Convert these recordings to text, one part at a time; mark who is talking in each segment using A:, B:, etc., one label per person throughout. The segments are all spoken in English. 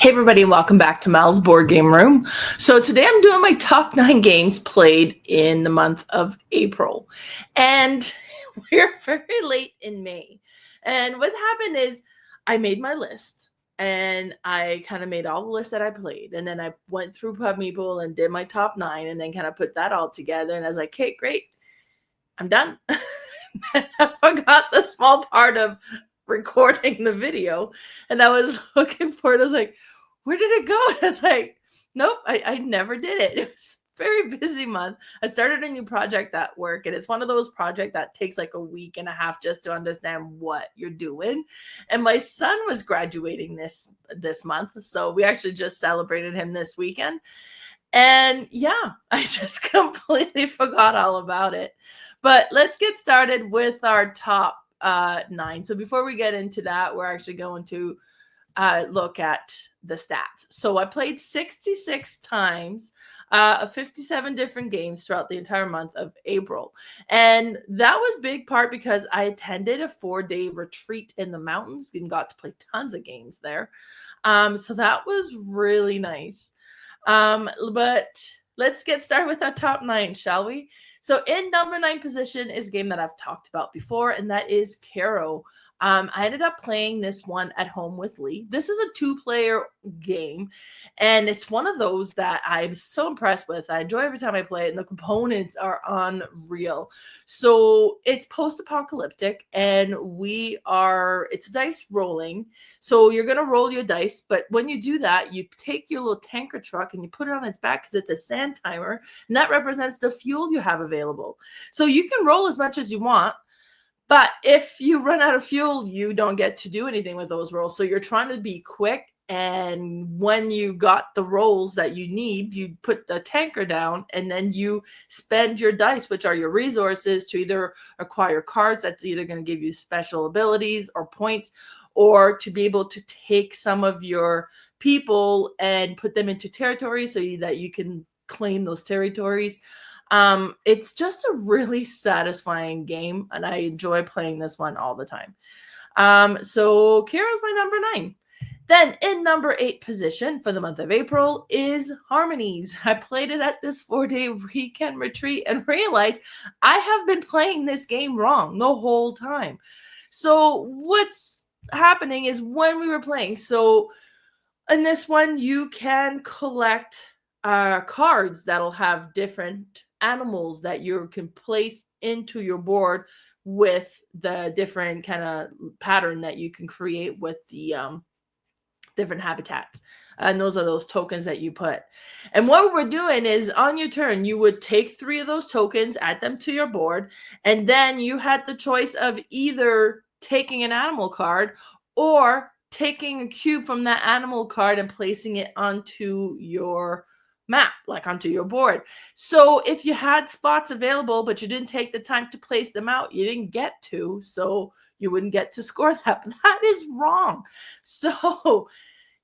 A: Hey everybody, and welcome back to Mal's Board Game Room. So today I'm doing my top 9 games played in the month of April. And we're very late in May. And what happened is I made my list and I kind of made all the lists that I played. And then I went through PubMeeple and did my top 9 and then kind of put that all together. And I was like, okay, great, I'm done. I forgot the small part of recording the video, and I was looking for it. I was like, where did it go? And I was like, nope, I never did it. It was a very busy month. I started a new project at work, and it's one of those projects that takes like a week and a half just to understand what you're doing. And my son was graduating this month, so we actually just celebrated him this weekend. And yeah, I just completely forgot all about it. But let's get started with our top 9. So before we get into that, we're actually going to look at the stats. So I played 66 times, 57 different games throughout the entire month of April. And that was big part because I attended a 4-day retreat in the mountains and got to play tons of games there. So that was really nice. But let's get started with our top 9, shall we? So in number 9 position is a game that I've talked about before, and that is Kero. I ended up playing this one at home with Lee. This is a 2-player game, and it's one of those that I'm so impressed with. I enjoy every time I play it, and the components are unreal. So it's post-apocalyptic, and it's dice rolling. So you're going to roll your dice, but when you do that, you take your little tanker truck and you put it on its back because it's a sand timer, and that represents the fuel you have available. So you can roll as much as you want, but if you run out of fuel, you don't get to do anything with those rolls. So you're trying to be quick, and when you got the rolls that you need, you put the tanker down, and then you spend your dice, which are your resources, to either acquire cards that's either going to give you special abilities or points, or to be able to take some of your people and put them into territory so that you can claim those territories. It's just a really satisfying game, and I enjoy playing this one all the time. So Kero's my number 9. Then in number 8 position for the month of April is Harmonies. I played it at this 4-day weekend retreat and realized I have been playing this game wrong the whole time. So what's happening is when we were playing, so in this one, you can collect cards that'll have different animals that you can place into your board with the different kind of pattern that you can create with the different habitats. And those are those tokens that you put. And what we're doing is on your turn, you would take 3 of those tokens, add them to your board, and then you had the choice of either taking an animal card or taking a cube from that animal card and placing it onto your map, like onto your board. So if you had spots available, but you didn't take the time to place them out, you didn't get to, so you wouldn't get to score that. But that is wrong. So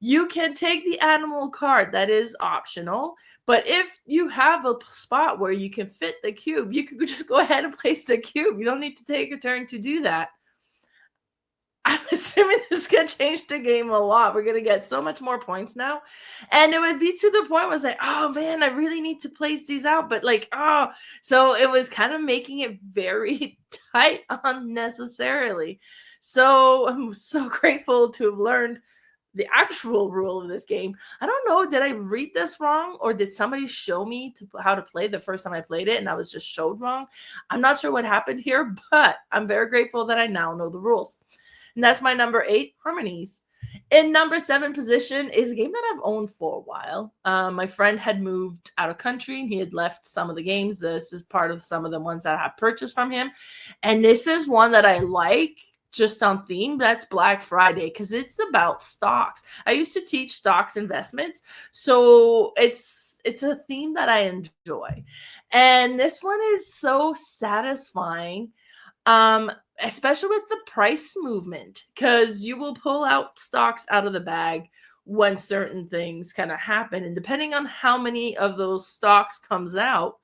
A: you can take the animal card. That is optional. But if you have a spot where you can fit the cube, you can just go ahead and place the cube. You don't need to take a turn to do that. I'm assuming this is going to change the game a lot. We're going to get so much more points now. And it would be to the point where it's like, oh man, I really need to place these out. But so it was kind of making it very tight unnecessarily. So I'm so grateful to have learned the actual rule of this game. I don't know, did I read this wrong, or did somebody show me how to play the first time I played it and I was just showed wrong? I'm not sure what happened here, but I'm very grateful that I now know the rules. And that's my number 8, Harmonies. In number 7 position is a game that I've owned for a while. My friend had moved out of country and he had left some of the games. This is part of some of the ones that I have purchased from him. And this is one that I like just on theme. That's Black Friday, because it's about stocks. I used to teach stocks investments, so it's a theme that I enjoy. And this one is so satisfying. Especially with the price movement, because you will pull out stocks out of the bag when certain things kind of happen. And depending on how many of those stocks comes out,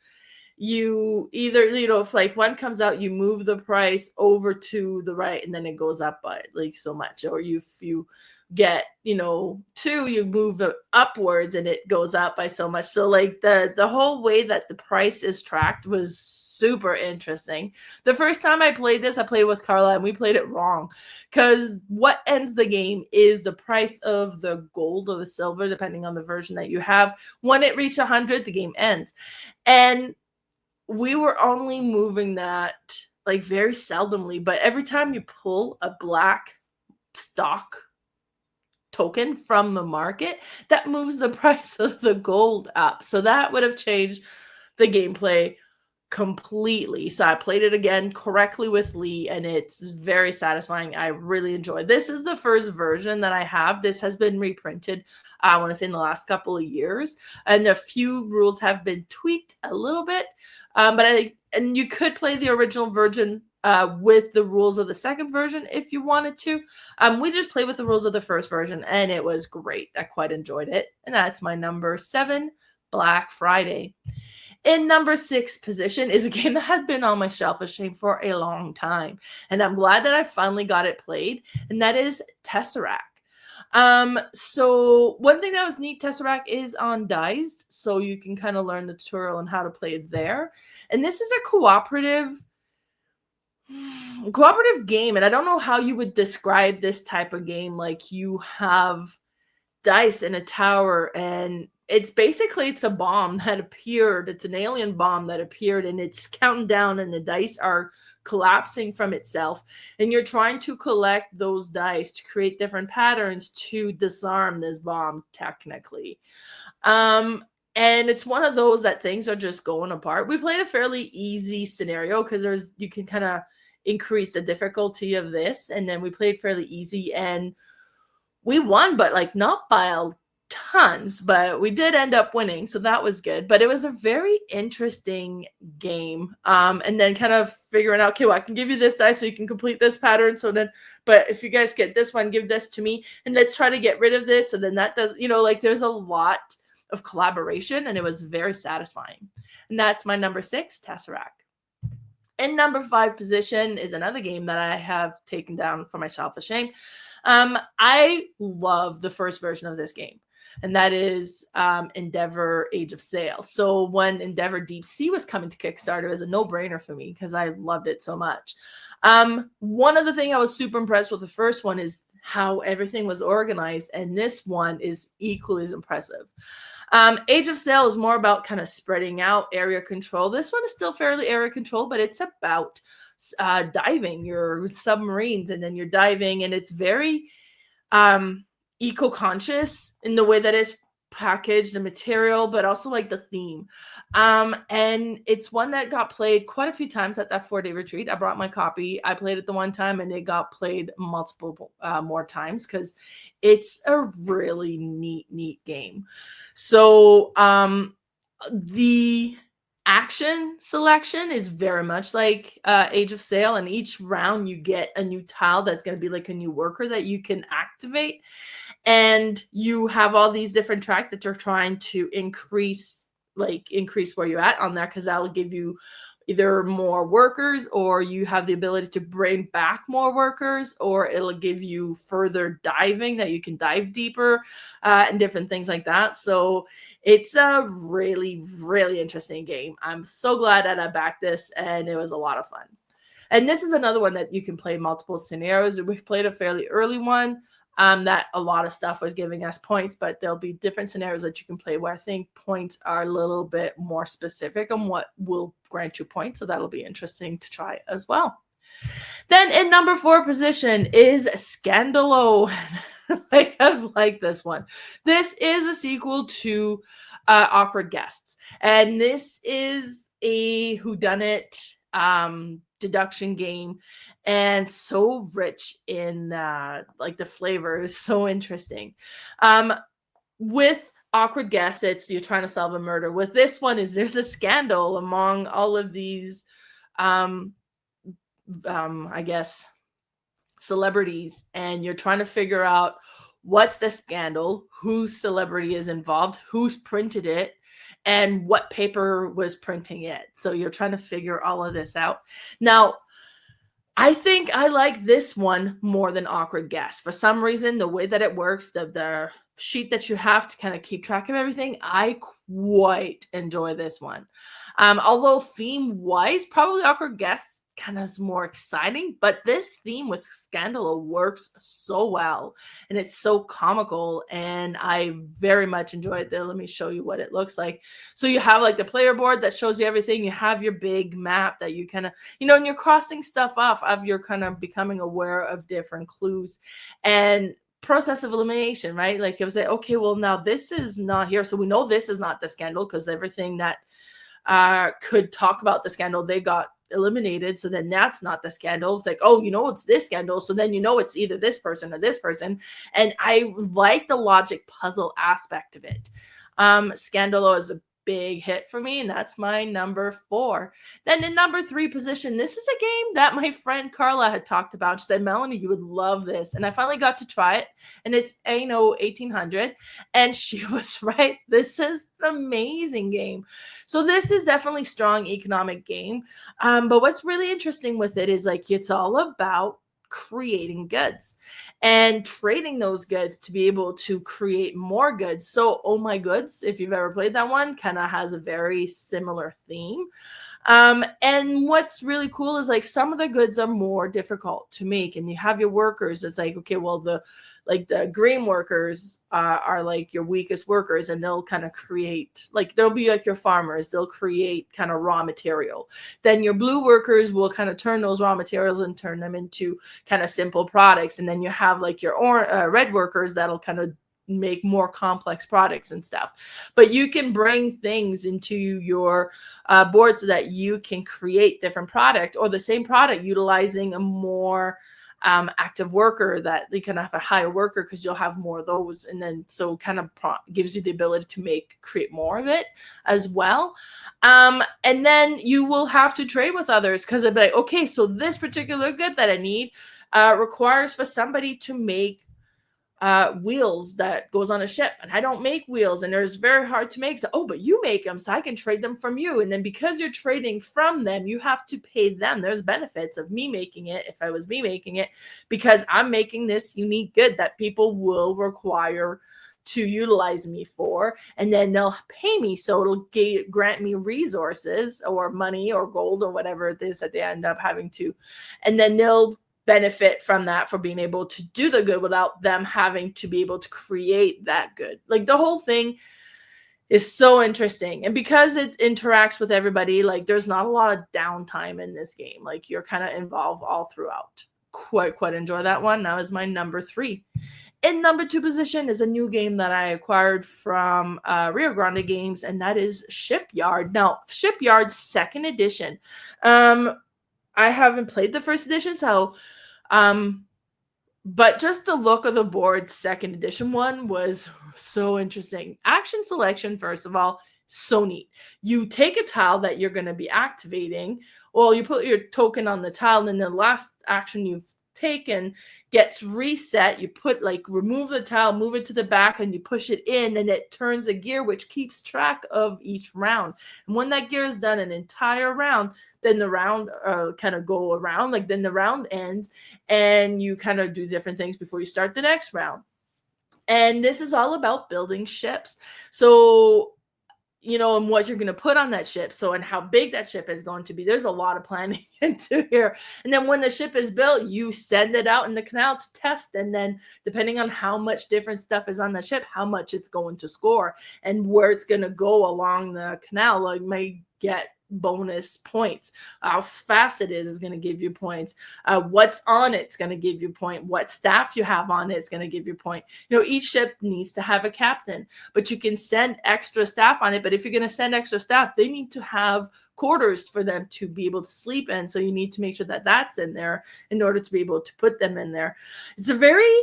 A: you either, if like one comes out, you move the price over to the right and then it goes up by like so much. Or if you get, two, you move it upwards and it goes up by so much. So like the whole way that the price is tracked was super interesting. The first time I played this, I played with Carla and we played it wrong, because what ends the game is the price of the gold or the silver, depending on the version that you have. When it reaches 100, the game ends. And we were only moving that like very seldomly, but every time you pull a black stock token from the market, that moves the price of the gold up. So that would have changed the gameplay completely. So I played it again correctly with Lee, and it's very satisfying. I really enjoyed. This is the first version that I have. This has been reprinted, I want to say, in the last couple of years, and a few rules have been tweaked a little bit. And you could play the original version with the rules of the second version if you wanted to. We just played with the rules of the first version, and it was great. I quite enjoyed it. And that's my number 7, Black Friday. In number 6 position is a game that has been on my shelf of shame for a long time, and I'm glad that I finally got it played, and that is Tesseract. So one thing that was neat, Tesseract is on Diced, so you can kind of learn the tutorial on how to play it there. And this is a cooperative game, and I don't know how you would describe this type of game. Like, you have dice in a tower, and it's a bomb that appeared. It's an alien bomb that appeared, and it's counting down, and the dice are collapsing from itself, and you're trying to collect those dice to create different patterns to disarm this bomb, technically. And it's one of those that things are just going apart. We played a fairly easy scenario because you can kind of increase the difficulty of this, and then we played fairly easy, and we won, but like not by tons, but we did end up winning, so that was good. But it was a very interesting game. And then kind of figuring out, okay, well, I can give you this dice so you can complete this pattern. So then, but if you guys get this one, give this to me, and let's try to get rid of this. So then that does, like, there's a lot of collaboration, and it was very satisfying. And that's my number 6, Tesseract. In number 5 position is another game that I have taken down for my shelf of shame. I love the first version of this game, and that is Endeavor Age of Sail. So when Endeavor Deep Sea was coming to Kickstarter, it was a no-brainer for me because I loved it so much. One of the things I was super impressed with the first one is how everything was organized, and this one is equally as impressive. Age of Sail is more about kind of spreading out area control. This one is still fairly area control, but it's about diving your submarines, and then you're diving, and it's very eco-conscious in the way that it's packaged, the material, but also like the theme. And it's one that got played quite a few times at that 4-day retreat. I brought my copy. I played it the one time, and it got played multiple more times because it's a really neat game. So the action selection is very much like Age of Sail, and each round you get a new tile that's going to be like a new worker that you can activate, and you have all these different tracks that you're trying to increase where you're at on there, because that will give you either more workers, or you have the ability to bring back more workers, or it'll give you further diving that you can dive deeper, and different things like that. So it's a really interesting game. I'm so glad that I backed this, and it was a lot of fun. And this is another one that you can play multiple scenarios. We've played a fairly early one that a lot of stuff was giving us points, but there'll be different scenarios that you can play where I think points are a little bit more specific on what will grant you points. So that'll be interesting to try as well. Then in number 4 position is Scandaloh. I've liked this one. This is a sequel to Awkward Guests, and this is a whodunit deduction game, and so rich in like the flavor is so interesting. With Awkward Guests, it's you're trying to solve a murder. With this one, there's a scandal among all of these I guess celebrities, and you're trying to figure out what's the scandal, whose celebrity is involved, who's printed it, and what paper was printing it. So you're trying to figure all of this out. Now, I think I like this one more than Awkward Guess. For some reason, the way that it works, the sheet that you have to kind of keep track of everything, I quite enjoy this one. Although theme-wise, probably Awkward Guess kind of is more exciting, but this theme with Scandaloh works so well, and it's so comical, and I very much enjoy it. There, let me show you what it looks like. So you have like the player board that shows you everything. You have your big map that you kind of, and you're crossing stuff off of you're kind of becoming aware of different clues and process of elimination, right? Like it was like, okay, well, now this is not here. So we know this is not the scandal because everything that could talk about the scandal, they got eliminated. So then that's not the scandal. It's like, oh, it's this scandal. So then it's either this person or this person. And I like the logic puzzle aspect of it. Scandaloh is a big hit for me, and that's my number 4. Then in number 3 position, this is a game that my friend Carla had talked about. She said, Melanie, you would love this. And I finally got to try it, and it's Anno 1800. And she was right. This is an amazing game. So this is definitely strong economic game. But what's really interesting with it is like it's all about creating goods and trading those goods to be able to create more goods. So Oh My Goods, if you've ever played that one, kind of has a very similar theme. And what's really cool is like some of the goods are more difficult to make, and you have your workers. It's like, okay, well, the green workers are like your weakest workers, and they'll kind of create, like they'll be like your farmers. They'll create kind of raw material. Then your blue workers will kind of turn those raw materials and turn them into kind of simple products. And then you have like your red workers that'll kind of make more complex products and stuff. But you can bring things into your board so that you can create different product or the same product utilizing a more active worker, that you can have a higher worker because you'll have more of those. And then so kind of gives you the ability to create more of it as well. And then you will have to trade with others because it'll be like, okay, so this particular good that I need requires for somebody to make wheels that goes on a ship, and I don't make wheels, and they're very hard to make. So, oh, but you make them, so I can trade them from you. And then because you're trading from them, you have to pay them. There's benefits of me making it, if I was me making it, because I'm making this unique good that people will require to utilize me for, and then they'll pay me. So it'll grant me resources or money or gold or whatever it is that they end up having to, and then they'll benefit from that for being able to do the good without them having to be able to create that good. Like the whole thing is so interesting. And because it interacts with everybody, like there's not a lot of downtime in this game. Like you're kind of involved all throughout. Quite enjoy that one. That was my number 3. In number 2 position is a new game that I acquired from Rio Grande Games, and that is Shipyard. Now, Shipyard 2nd edition. I haven't played the 1st edition, so but just the look of the board 2nd edition one was so interesting. Action selection, first of all, so neat. You take a tile that you're going to be activating. Well, you put your token on the tile, and then the last action you've taken gets reset. You remove the tile, move it to the back, and you push it in, and it turns a gear which keeps track of each round. And when that gear is done an entire round, then the round kind of go around, like then the round ends, and you kind of do different things before you start the next round. And this is all about building ships. So and what you're going to put on that ship. So, and how big that ship is going to be. There's a lot of planning into here. And then when the ship is built, you send it out in the canal to test. And then depending on how much different stuff is on the ship, how much it's going to score and where it's going to go along the canal, like may get bonus points. How fast it is going to give you points. What's on it's going to give you point. What staff you have on it's going to give you point. Each ship needs to have a captain, but you can send extra staff on it. But if you're going to send extra staff, they need to have quarters for them to be able to sleep in. So you need to make sure that that's in there in order to be able to put them in there. It's a very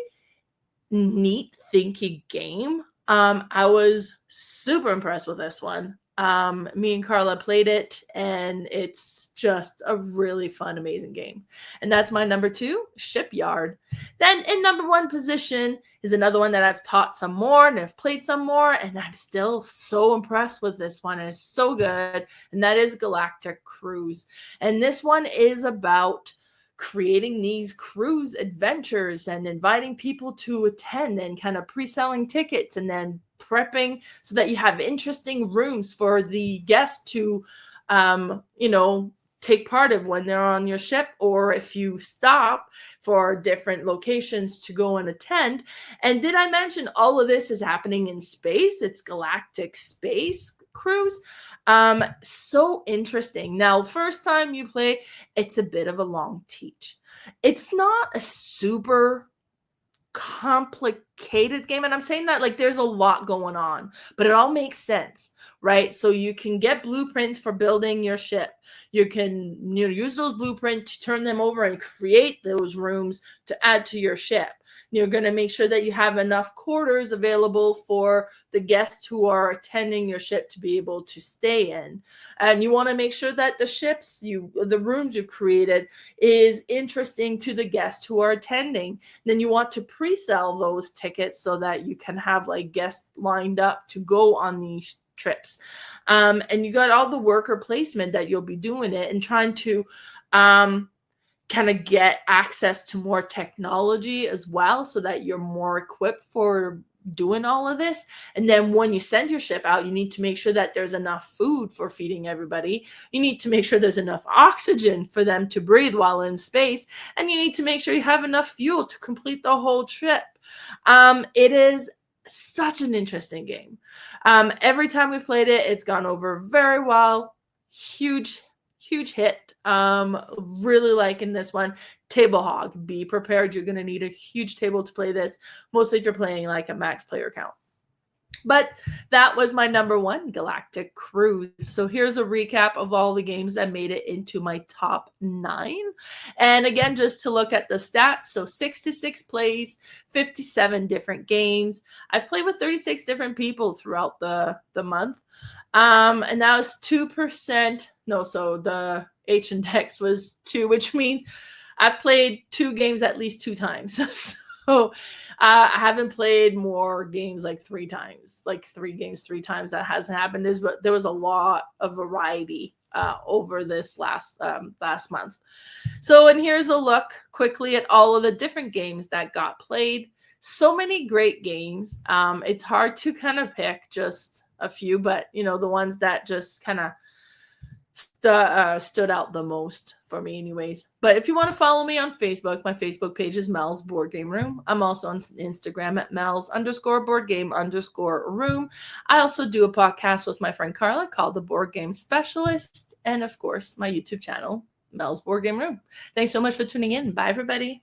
A: neat, thinky game. I was super impressed with this one. Me and Carla played it, and it's just a really fun, amazing game. And that's my number 2, Shipyard. Then in number 1 position is another one that I've taught some more and I've played some more, and I'm still so impressed with this one, and it's so good. And that is Galactic Cruise. And this one is about creating these cruise adventures and inviting people to attend and kind of pre-selling tickets and then prepping so that you have interesting rooms for the guests to take part of when they're on your ship, or if you stop for different locations to go and attend. And did I mention all of this is happening in space? It's Galactic Space Cruise. So interesting. Now, first time you play, it's a bit of a long teach. It's not a super complicated game, and I'm saying that like there's a lot going on, but it all makes sense, right? So you can get blueprints for building your ship. You can use those blueprints to turn them over and create those rooms to add to your ship. You're going to make sure that you have enough quarters available for the guests who are attending your ship to be able to stay in. And you want to make sure that the rooms you've created is interesting to the guests who are attending. Then you want to pre-sell those tickets so that you can have like guests lined up to go on these trips. And you got all the worker placement that you'll be doing it and trying to kind of get access to more technology as well, so that you're more equipped for doing all of this. And then when you send your ship out, you need to make sure that there's enough food for feeding everybody. You need to make sure there's enough oxygen for them to breathe while in space. And you need to make sure you have enough fuel to complete the whole trip. It is such an interesting game. Every time we've played it, it's gone over very well. Huge hit. Really liking this one. Table hog. Be prepared. You're going to need a huge table to play this, mostly if you're playing like a max player count. But that was my number 1, Galactic Cruise. So here's a recap of all the games that made it into my top 9. And again, just to look at the stats. So 66 plays, 57 different games. I've played with 36 different people throughout the month. And that was 2%. No, so the H index was 2, which means I've played 2 games at least 2 times. So I haven't played more games like 3 times, like 3 games 3 times. That hasn't happened. There was a lot of variety over this last month. So, and here's a look quickly at all of the different games that got played. So many great games. It's hard to kind of pick just a few, but the ones that just kind of stood out the most for me anyways. But if you want to follow me on Facebook, my Facebook page is Mel's Board Game Room. I'm also on Instagram at Mel's_boardgame_room. I also do a podcast with my friend Carla called The Board Game Specialist. And of course, my YouTube channel, Mel's Board Game Room. Thanks so much for tuning in. Bye, everybody.